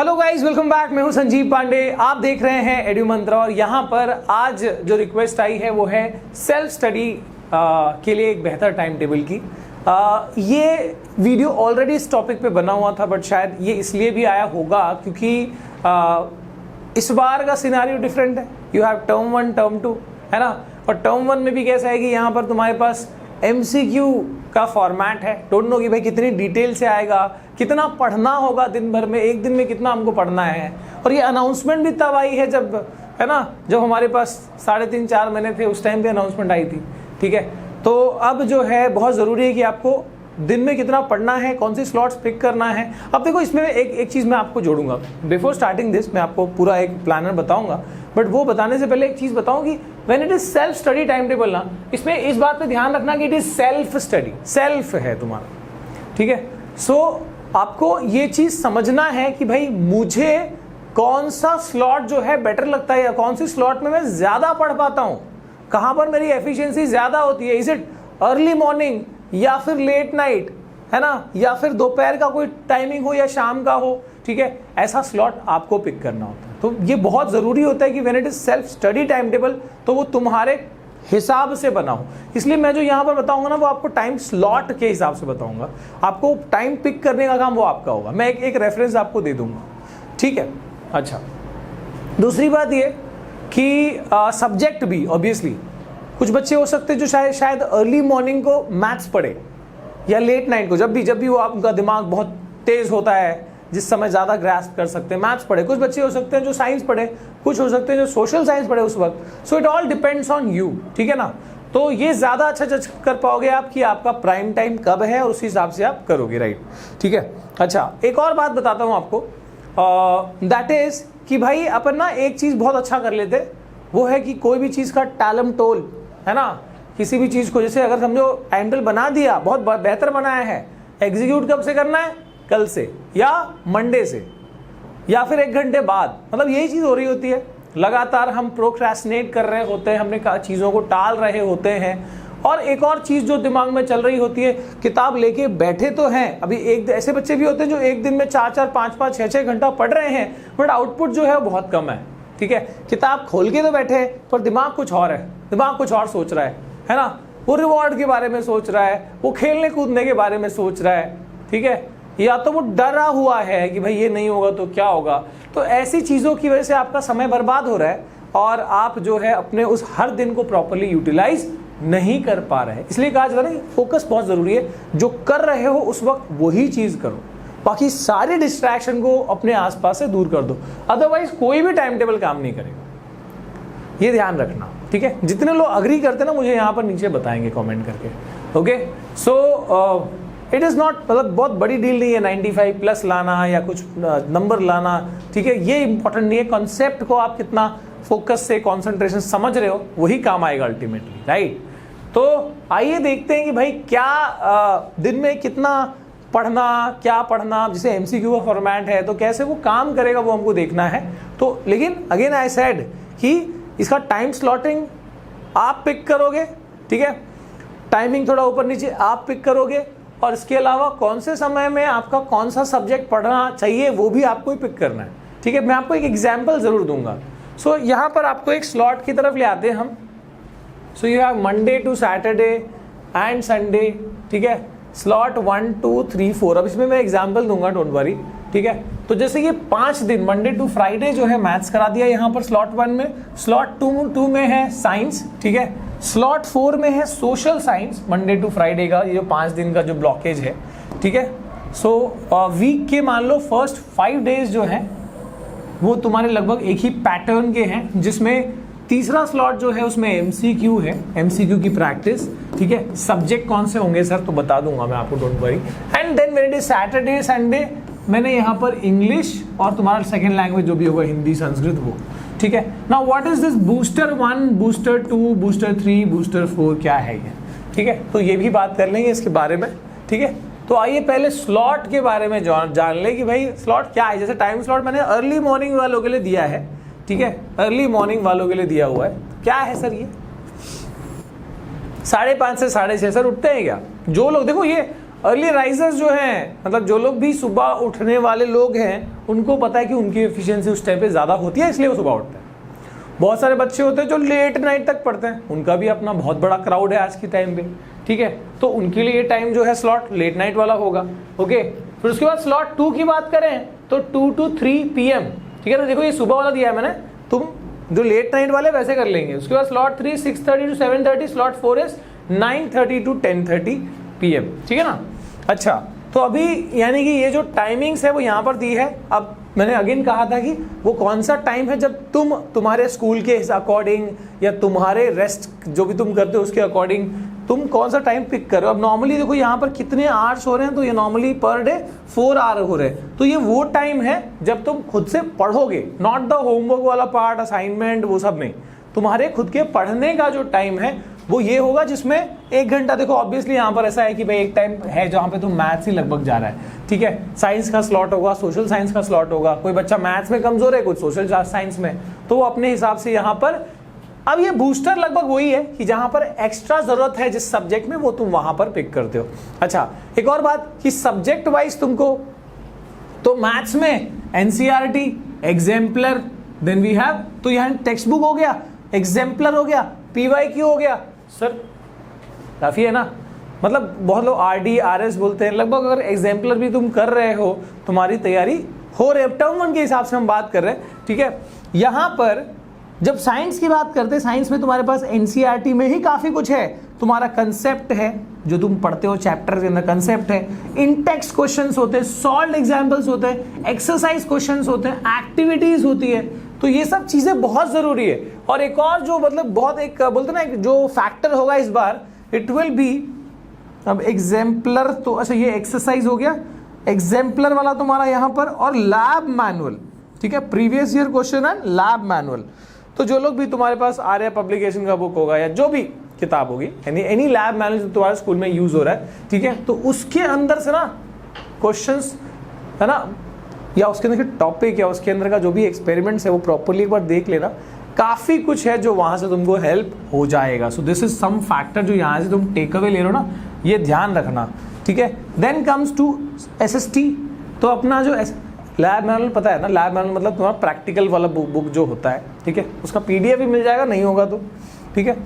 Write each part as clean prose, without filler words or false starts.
Hello guys, welcome back. मैं हूं संजीव पांडे, आप देख रहे हैं एडू मंत्र। और यहाँ पर आज जो रिक्वेस्ट आई है वो है सेल्फ स्टडी के लिए एक बेहतर टाइम टेबल की। ये वीडियो ऑलरेडी इस टॉपिक पे बना हुआ था, बट शायद ये इसलिए भी आया होगा क्योंकि इस बार का सिनारियो डिफरेंट है। यू हैव टर्म 1 टर्म 2, है ना। और टर्म 1 में भी कैसा है कि यहाँ पर तुम्हारे पास MCQ का फॉर्मेट है। डोंट नो कि भाई कितनी डिटेल से आएगा, कितना पढ़ना होगा दिन भर में, एक दिन में कितना हमको पढ़ना है। और ये अनाउंसमेंट भी तब आई है जब, है ना, जब हमारे पास 3.5-4 महीने थे, उस टाइम पे अनाउंसमेंट आई थी। ठीक है, तो अब जो है बहुत ज़रूरी है कि आपको दिन में कितना पढ़ना है, कौन सी स्लॉट्स पिक करना है। अब देखो, इसमें एक चीज़ मैं आपको जोड़ूंगा। बिफोर स्टार्टिंग दिस मैं आपको पूरा एक प्लानर बताऊंगा, बट वो बताने से पहले एक चीज़ बताऊं कि when it is self study time table ना, इसमें इस बात पे ध्यान रखना कि it is self study, self है तुम्हारा। ठीक है, सो आपको ये चीज़ समझना है कि भाई मुझे कौन सा स्लॉट जो है बेटर लगता है, या कौन सी स्लॉट में मैं ज़्यादा पढ़ पाता हूँ, कहाँ पर मेरी एफिशिएंसी ज़्यादा होती है। इज इट अर्ली मॉर्निंग या फिर लेट नाइट, है ना, या फिर दोपहर का कोई टाइमिंग हो या शाम का हो। ठीक है, ऐसा स्लॉट आपको पिक करना होता है। तो ये बहुत ज़रूरी होता है कि when it is self study time table, तो वो तुम्हारे हिसाब से बना हो। इसलिए मैं जो यहाँ पर बताऊंगा ना, वो आपको टाइम स्लॉट के हिसाब से बताऊंगा। आपको टाइम पिक करने का काम वो आपका होगा। मैं एक रेफरेंस आपको दे दूंगा। ठीक है, अच्छा, दूसरी बात ये कि सब्जेक्ट भी ऑब्वियसली कुछ बच्चे हो सकते हैं जो शायद अर्ली मॉर्निंग को मैथ्स पढ़े, या लेट नाइट को, जब भी वो आपका दिमाग बहुत तेज होता है, जिस समय ज़्यादा ग्रास्प कर सकते हैं, मैथ्स पढ़े। कुछ बच्चे हो सकते हैं जो साइंस पढ़े, कुछ हो सकते हैं जो सोशल साइंस पढ़े उस वक्त। So it all depends on you. ठीक है ना, तो ये ज़्यादा अच्छा जज कर पाओगे आप कि आपका प्राइम टाइम कब है, और उसी हिसाब से आप करोगे, राइट। ठीक है, अच्छा, एक और बात बताता हूँ आपको, दैट इज कि भाई अपन ना एक चीज़ बहुत अच्छा कर लेते, वो है कि कोई भी चीज़ का टालम टोल, है ना, किसी भी चीज़ को, जैसे अगर समझो टाइम टेबल बना दिया, बहुत बेहतर बनाया है, एग्जीक्यूट कब से करना है, कल से या मंडे से, या फिर 1 घंटे बाद। मतलब यही चीज़ हो रही होती है। लगातार हम प्रोक्रेस्टिनेट कर रहे होते हैं, हमने चीज़ों को टाल रहे होते हैं। और एक और चीज़ जो दिमाग में चल रही होती है, किताब लेके बैठे तो हैं, अभी एक ऐसे बच्चे भी होते हैं जो एक दिन में 4-4, 5-5, 6-6 घंटा पढ़ रहे हैं, बट आउटपुट जो है वो बहुत कम है। ठीक है, किताब खोल के तो बैठे हैं, पर दिमाग कुछ और है, दिमाग कुछ और सोच रहा है ना। वो रिवॉर्ड के बारे में सोच रहा है, वो खेलने कूदने के बारे में सोच रहा है। ठीक है, या तो वो डरा हुआ है कि भाई ये नहीं होगा तो क्या होगा। तो ऐसी चीज़ों की वजह से आपका समय बर्बाद हो रहा है, और आप जो है अपने उस हर दिन को प्रॉपर्ली यूटिलाइज नहीं कर पा रहे हैं। इसलिए कहा जाता है ना, फोकस बहुत ज़रूरी है। जो कर रहे हो उस वक्त वही चीज़ करो, बाकी सारे डिस्ट्रैक्शन को अपने आसपास से दूर कर दो, अदरवाइज कोई भी टाइम टेबल काम नहीं करेगा। ये ध्यान रखना। ठीक है, जितने लोग अग्री करते हैं ना, मुझे यहाँ पर नीचे बताएंगे कमेंट करके। Okay, so it is not, मतलब बहुत बड़ी डील नहीं है 95+ लाना या कुछ नंबर लाना। ठीक है, ये इंपॉर्टेंट नहीं है। कॉन्सेप्ट को आप कितना फोकस से, कॉन्सेंट्रेशन समझ रहे हो, वही काम आएगा अल्टीमेटली, राइट। तो आइए देखते हैं कि भाई क्या दिन में कितना पढ़ना, क्या पढ़ना। जैसे MCQ का फॉर्मेट है, तो कैसे वो काम करेगा वो हमको देखना है। तो लेकिन अगेन आई सेड कि इसका टाइम स्लॉटिंग आप पिक करोगे। ठीक है, टाइमिंग थोड़ा ऊपर नीचे आप पिक करोगे, और इसके अलावा कौन से समय में आपका कौन सा सब्जेक्ट पढ़ना चाहिए वो भी आपको ही पिक करना है। ठीक है, मैं आपको एक एग्जाम्पल जरूर दूंगा। सो यहाँ पर आपको एक स्लॉट की तरफ ले आते हैं हम। So you have Monday to Saturday and Sunday. ठीक है, स्लॉट 1, 2, 3, 4। अब इसमें मैं एग्जाम्पल दूंगा, डोंट वरी। ठीक है, तो जैसे ये 5 दिन मंडे टू फ्राइडे जो है मैथ्स करा दिया यहाँ पर स्लॉट 1 में। स्लॉट 2 में है साइंस। ठीक है, स्लॉट 4 में है social science, Monday to Friday का ये 5 दिन का जो ब्लॉकेज है। ठीक है, सो वीक के मान लो फर्स्ट 5 डेज जो हैं वो तुम्हारे लगभग एक ही पैटर्न के हैं, जिसमें तीसरा स्लॉट जो है उसमें MCQ है, MCQ की प्रैक्टिस। ठीक है, सब्जेक्ट कौन से होंगे सर, तो बता दूंगा मैं आपको, don't worry. And then when it is Saturday Sunday, मैंने यहाँ पर इंग्लिश और तुम्हारा सेकेंड लैंग्वेज जो भी होगा, हिंदी संस्कृत, वो। ठीक है, now what is this booster 1, booster 2, booster 3, booster 4, क्या है ये। ठीक है, तो ये भी बात कर लेंगे इसके बारे में। ठीक है, तो आइए पहले स्लॉट के बारे में जान ले कि भाई स्लॉट क्या है। जैसे टाइम स्लॉट मैंने अर्ली मॉर्निंग वालों के लिए दिया है। ठीक है, अर्ली मॉर्निंग वालों के लिए दिया हुआ है। क्या है सर ये? 5:30 से 6:30 सर उठते हैं क्या? जो लोग, देखो ये अर्ली राइजर्स जो हैं, मतलब जो लोग भी सुबह उठने वाले लोग हैं, उनको पता है कि उनकी एफिशिएंसी उस टाइम पे ज़्यादा होती है, इसलिए वो सुबह उठते हैं। बहुत सारे बच्चे होते हैं जो लेट नाइट तक पढ़ते हैं, उनका भी अपना बहुत बड़ा क्राउड है आज की टाइम पे, ठीक है। तो उनके लिए ये टाइम जो है स्लॉट लेट नाइट वाला होगा, ओके। फिर उसके बाद स्लॉट 2 की बात करें तो 2 to 3 PM, ठीक है ना। देखो ये सुबह वाला दिया है मैंने, तुम जो लेट नाइट वाले वैसे कर लेंगे। उसके बाद slot 3 6:30 to 7:30, slot 4 is 9:30 to 10:30 PM, ठीक है ना। अच्छा, तो अभी यानी कि ये जो टाइमिंग्स है वो यहाँ पर दी है। अब मैंने अगेन कहा था कि वो कौन सा टाइम है जब तुम तुम्हारे स्कूल के अकॉर्डिंग या तुम्हारे रेस्ट जो भी तुम करते हो उसके अकॉर्डिंग तुम कौन सा टाइम पिक करो। अब नॉर्मली देखो यहाँ पर कितने आवर्स हो रहे हैं, तो ये नॉर्मली पर डे 4 आवर हो रहे हैं। तो ये वो टाइम है जब तुम खुद से पढ़ोगे, नॉट द होमवर्क वाला पार्ट, असाइनमेंट, वो सब नहीं। तुम्हारे खुद के पढ़ने का जो टाइम है वो ये होगा जिसमें 1 घंटा, देखो ऑब्वियसली यहाँ पर ऐसा है कि भाई एक टाइम है जहाँ पे तुम मैथ्स ही लगभग जा रहा है, ठीक है। साइंस का स्लॉट होगा, सोशल साइंस का स्लॉट होगा, कोई बच्चा मैथ्स में कमजोर है, कुछ सोशल साइंस में, तो वो अपने हिसाब से यहाँ पर। अब ये बूस्टर लगभग वही है कि जहां पर एक्स्ट्रा जरूरत है जिस सब्जेक्ट में वो तुम वहां पर पिक करते हो। अच्छा, एक और बात कि सब्जेक्ट वाइज तुमको, तो मैथ्स में NCERT, exemplar, then we have, तो यहाँ टेक्स्ट बुक हो गया, एग्जाम्पलर हो गया, पीवाईक्यू हो गया। सर काफी है ना, मतलब बहुत लोग आरडी आरएस बोलते हैं। लगभग अगर एग्जाम्पलर भी तुम कर रहे हो, तुम्हारी तैयारी हो रही है। टर्म 1 के हिसाब से हम बात कर रहे हैं, ठीक है। यहां पर जब साइंस की बात करते हैं, साइंस में तुम्हारे पास एनसीईआरटी में ही काफी कुछ है। तुम्हारा कंसेप्ट है जो तुम पढ़ते हो, चैप्टर के अंदर कंसेप्ट है, इन टेक्स्ट क्वेश्चंस होते हैं, सॉल्व्ड एग्जांपल्स होते हैं, एक्सरसाइज क्वेश्चंस होते हैं, एक्टिविटीज होती है। तो ये सब चीजें बहुत जरूरी है। और एक और जो मतलब बहुत एक बोलते ना जो फैक्टर होगा इस बार, इट विल बी, अब एग्जाम्पलर तो अच्छा ये एक्सरसाइज हो गया, एग्जाम्पलर वाला तुम्हारा यहाँ पर, और लैब मैनुअल, ठीक है, previous year question and lab manual. तो जो लोग भी तुम्हारे पास आर्या पब्लिकेशन का बुक होगा या जो भी किताब होगी, एनी लैब मैनुअल जो तुम्हारे स्कूल में यूज हो रहा है, ठीक है, तो उसके अंदर से ना क्वेश्चंस है ना, या उसके अंदर के टॉपिक या उसके अंदर का जो भी एक्सपेरिमेंट्स है वो प्रॉपर्ली एक बार देख लेना। काफी कुछ है जो वहां से तुमको हेल्प हो जाएगा। So this is some factor जो यहाँ से तुम टेक अवे ले रहे हो ना, ये ध्यान रखना, ठीक है। Then comes to SST. तो अपना जो लैब मैनुअल पता है ना, लैब मैनुअल मतलब तुम्हारा प्रैक्टिकल वाला बुक जो होता है, ठीक है, उसका पीडीएफ भी मिल जाएगा, नहीं होगा तो, ठीक है।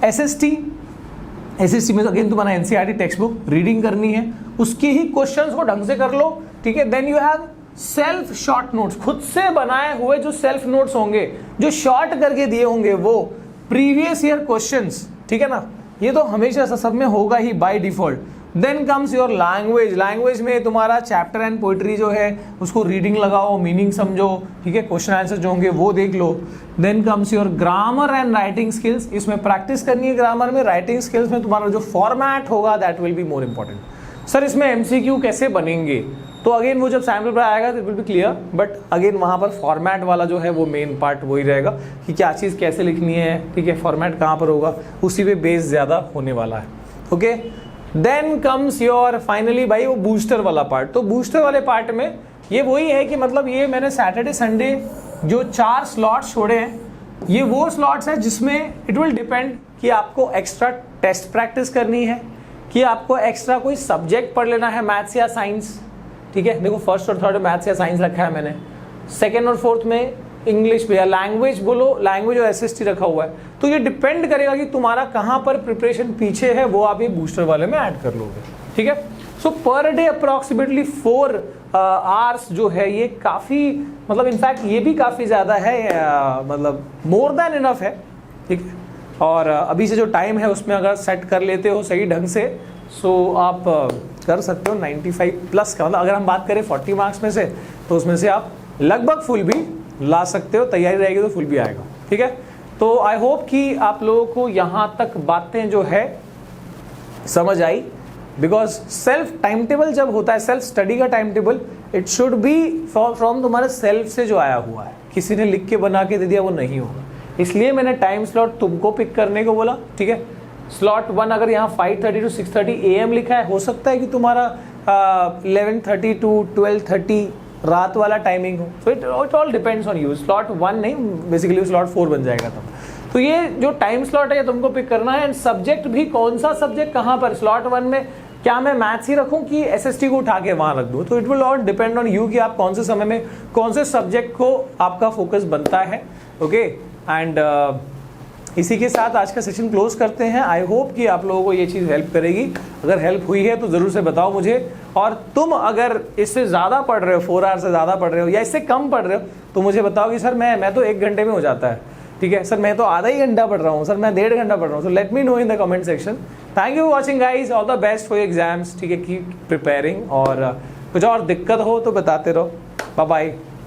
एसएसटी में अगेन तुम्हारा एनसीईआरटी टेक्स्ट बुक रीडिंग करनी है, उसके ही क्वेश्चंस को ढंग से कर लो, ठीक है। Then you have self short notes, खुद से बनाए हुए जो सेल्फ नोट्स होंगे, जो शॉर्ट करके दिए होंगे वो प्रीवियस ईयर क्वेश्चंस, ठीक है ना, ये तो हमेशा सब में होगा ही by default. Then comes your language. Language में तुम्हारा चैप्टर एंड पोइट्री जो है उसको रीडिंग लगाओ, मीनिंग समझो, ठीक है, क्वेश्चन आंसर जो होंगे वो देख लो। Then comes your grammar and writing skills. इसमें प्रैक्टिस करनी है ग्रामर में, राइटिंग स्किल्स में तुम्हारा जो फॉर्मेट होगा that will be more important. Sir इसमें एमसीक्यू कैसे बनेंगे, तो अगेन वो जब सैम्पल पर आएगा तो it will be clear, but again वहां पर फॉर्मेट वाला जो है वो मेन पार्ट वही रहेगा कि क्या चीज़ कैसे लिखनी है, ठीक है, फॉर्मेट कहाँ पर होगा, उसी पे बेस ज़्यादा होने वाला है, okay. Then comes your finally भाई वो बूस्टर वाला पार्ट। तो बूस्टर वाले पार्ट में ये वही है कि मतलब ये मैंने सैटरडे संडे जो 4 स्लॉट्स छोड़े हैं, ये वो स्लॉट्स है जिसमें इट विल डिपेंड कि आपको एक्स्ट्रा टेस्ट प्रैक्टिस करनी है, कि आपको एक्स्ट्रा कोई सब्जेक्ट पढ़ लेना है, मैथ्स या साइंस, ठीक है। देखो फर्स्ट और थर्ड मैथ्स या साइंस रखा है मैंने, सेकेंड और फोर्थ में इंग्लिश या लैंग्वेज बोलो, लैंग्वेज और एसएसटी रखा हुआ है। तो ये डिपेंड करेगा कि तुम्हारा कहाँ पर प्रिपरेशन पीछे है, वो आप ये बूस्टर वाले में ऐड कर लोगे, ठीक है। सो पर डे अप्रॉक्सीमेटली 4 आवर्स जो है ये काफ़ी, मतलब इनफैक्ट ये भी काफ़ी ज़्यादा है, मतलब मोर देन इनफ है, ठीक है। और अभी से जो टाइम है उसमें अगर सेट कर लेते हो सही ढंग से, सो आप कर सकते हो 95 प्लस का, मतलब अगर हम बात करें 40 मार्क्स में से, तो उसमें से आप लगभग फुल भी ला सकते हो, तैयारी रहेगी तो फुल भी आएगा, ठीक है। तो आई होप कि आप लोगों को यहाँ तक बातें जो है समझ आई, बिकॉज सेल्फ टाइम टेबल जब होता है, सेल्फ स्टडी का time table, it should be from तुम्हारे सेल्फ से जो आया हुआ है, किसी ने लिख के बना के दे दिया वो नहीं होगा। इसलिए मैंने टाइम स्लॉट तुमको पिक करने को बोला, ठीक है। स्लॉट 1 अगर यहाँ 5:30 to 6:30 AM लिखा है, हो सकता है कि तुम्हारा 11:30 to 12:30 रात वाला टाइमिंग हो। So it all depends on you. Slot 1 नहीं, बेसिकली स्लॉट 4 बन जाएगा तब। तो ये जो टाइम स्लॉट है तुमको पिक करना है, एंड सब्जेक्ट भी कौन सा सब्जेक्ट कहाँ पर। स्लॉट 1 में क्या मैं मैथ्स ही रखूं कि एसएसटी को उठा के वहां रख दूं? तो it will all depend on you कि आप कौन से समय में कौन से सब्जेक्ट को आपका फोकस बनता है। ओके एंड इसी के साथ आज का सेशन क्लोज करते हैं। आई होप कि आप लोगों को ये चीज़ हेल्प करेगी। अगर हेल्प हुई है तो ज़रूर से बताओ मुझे, और तुम अगर इससे ज़्यादा पढ़ रहे हो, 4 आवर से ज़्यादा पढ़ रहे हो या इससे कम पढ़ रहे हो, तो मुझे बताओ कि सर मैं तो 1 घंटे में हो जाता है, ठीक है सर मैं तो आधा ही घंटा पढ़ रहा हूँ, सर मैं 1.5 घंटा पढ़ रहा हूँ। So let me know in the comment section. Thank you for watching guys, all the best for exams, ठीक है, कीप प्रिपेयरिंग, और कुछ और दिक्कत हो तो बताते रहो। Bye bye.